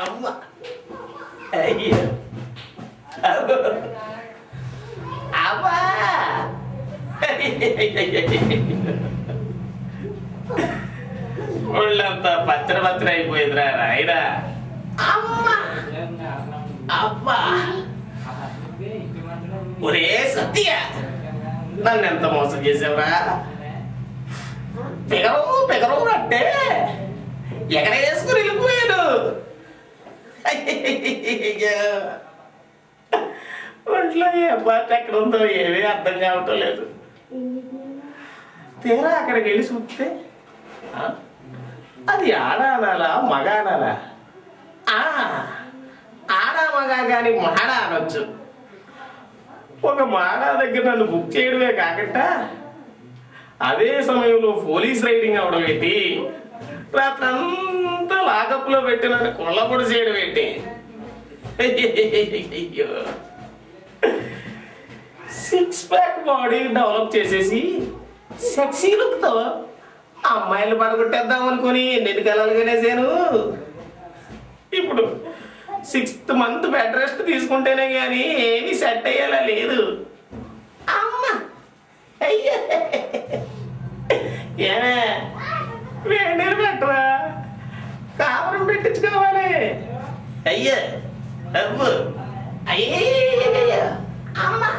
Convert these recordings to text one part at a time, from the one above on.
అమ్మ అయ్యో అమ్మా ఒళ్ళంతా పత్ర అయిపోయిందిరా రాయిరా. అమ్మా అబ్బా ఒరే సత్య, నన్ను ఎంత మోసం చేసావురా. పెగరు అంటే ఎగరేసుకుని వెళ్ళిపోయాను. ఒంట్లో ఏ పార్ట్ ఎక్కడ ఉందో ఏమీ అర్థం కావటం లేదు. తీరా అక్కడికి వెళ్ళి చూస్తే అది ఆడ అనాలా మగ అనాలా? ఆడ మగ కానీ మాడ అనొచ్చు. ఒక మాడ దగ్గర నన్ను బుక్ చేయడమే కాకుండా అదే సమయంలో పోలీస్ రైడింగ్ అవడం ఏంటి, రాత్రంతా లాకప్లో పెట్టి నన్ను కొల్లపొడి చేయడం ఏంటి. అయ్యో 6 ప్యాక్ బాడీ డెవలప్ చేసేసి సెక్సీ లుక్తో అమ్మాయిలు పడగొట్టేద్దాం అనుకుని ఎన్ని కలలు కనేసాను. ఇప్పుడు 6th మంత్ బెడ్ రెస్ట్ తీసుకుంటేనే కానీ ఏమీ సెట్ అయ్యేలా లేదు. అమ్మా అయ్యా ఏమే వేడి పెట్టరా, కాపురం పెట్టించుకోవాలి. అయ్యా డబ్బు అయ్యే అమ్మా.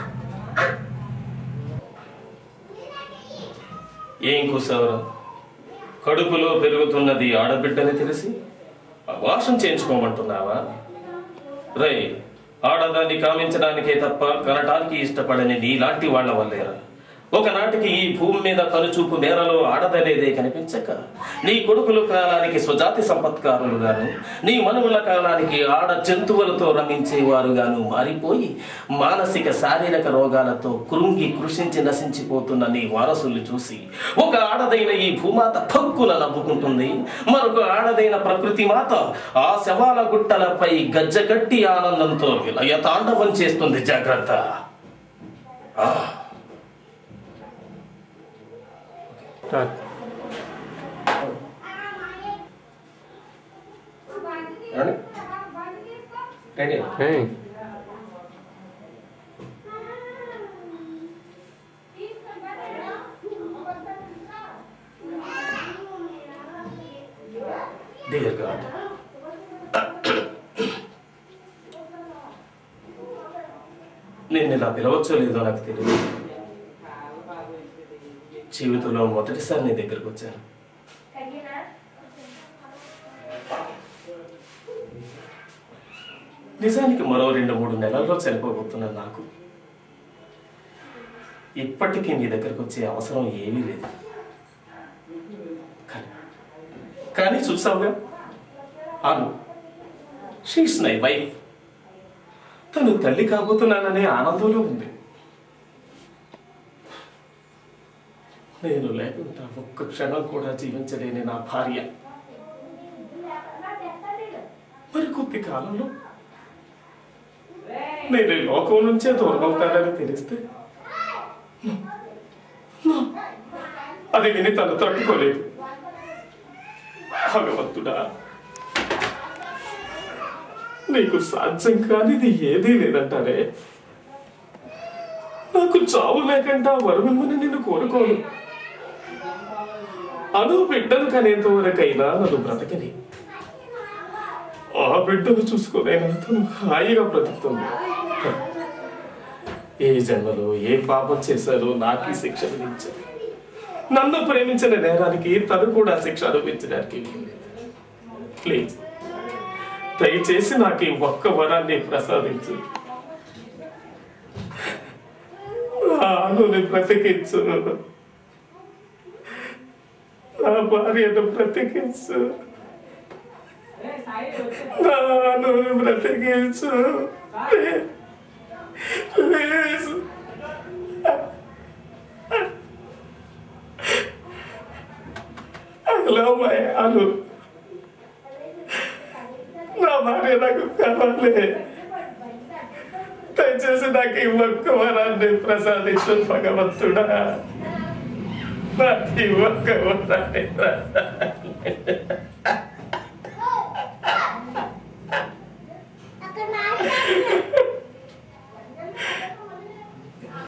ఏం కూసావరా, కడుపులో పెరుగుతున్నది ఆడబిడ్డని తెలిసి అబార్షన్ చేయించుకోమంటున్నావా? రై, ఆడదాన్ని కామించడానికే తప్ప కనటానికి ఇష్టపడని నీలాంటి వాళ్ళ వల్లేరా ఒకనాటికి ఈ భూమి మీద కనుచూపు మేరలో ఆడదనేదే కనిపించక నీ కొడుకుల కాలానికి స్వజాతి సంపత్కారులుగాను, నీ మనువుల కాలానికి ఆడ జంతువులతో రమించేవారుగాను మారిపోయి మానసిక శారీరక రోగాలతో కృంగి కృషించి నశించిపోతున్న నీ వారసులు చూసి ఒక ఆడదైన ఈ భూమాత పక్కున నవ్వుకుంటుంది. మరొక ఆడదైన ప్రకృతి మాత ఆ శవాల గుట్టలపై గజ్జగట్టి ఆనందంతో విలయ తాండవం చేస్తుంది. జాగ్రత్త. Dear God, నేను ఇలా పిలవచ్చో లేదో నాకు తెలియదు. జీవితంలో మొదటిసారి నీ దగ్గరకు వచ్చాను. నిజానికి మరో 2-3 నెలల్లో చనిపోబోతున్నా నాకు ఇప్పటికీ నీ దగ్గరకు వచ్చే అవసరం ఏమీ లేదు. కానీ చూసావుగా, అను షీస్ మై వైఫ్. తను తల్లి కాబోతున్నాననే ఆనందంలో ఉంది. నేను లేకుండా ఒక్క క్షణం కూడా జీవించలేని నా భార్య మరికొద్ది కాలంలో నేను లోకం నుంచే దూరం అవుతానని తెలిస్తే అది విని తను తట్టుకోలేదు. భగవంతుడా, నీకు సాధ్యం కానిది ఏదీ లేదంటారే. నాకు చావు లేకుండా వరమిమ్మని నిన్ను కోరుకోను. అను బిడ్డను కనేంత వరకైనా నన్ను బ్రతకని, ఆ బిడ్డను చూసుకోలేనా తను హాయిగా బ్రతుకుతుంది. ఏ జన్మలో ఏ పాపం చేశారో నాకీ శిక్ష విధించారు. నన్ను ప్రేమించిన నేరానికి తను కూడా శిక్ష అనుభవించడానికి ప్లీజ్ దయచేసి నాకు ఈ ఒక్క వరాన్ని ప్రసాదించు. ఆనుని బ్రతికించు, నా భార్యను బ్రతికించు, నాను బ్రతికించు ప్లీజ్. హలో మై అను, నా భార్య నాకు కావాలి. దయచేసి నాకు ఈ ఒక్క వరాన్ని ప్రసాదించు భగవంతుడా. నాకు ఈ ఒక్క వరాన్ని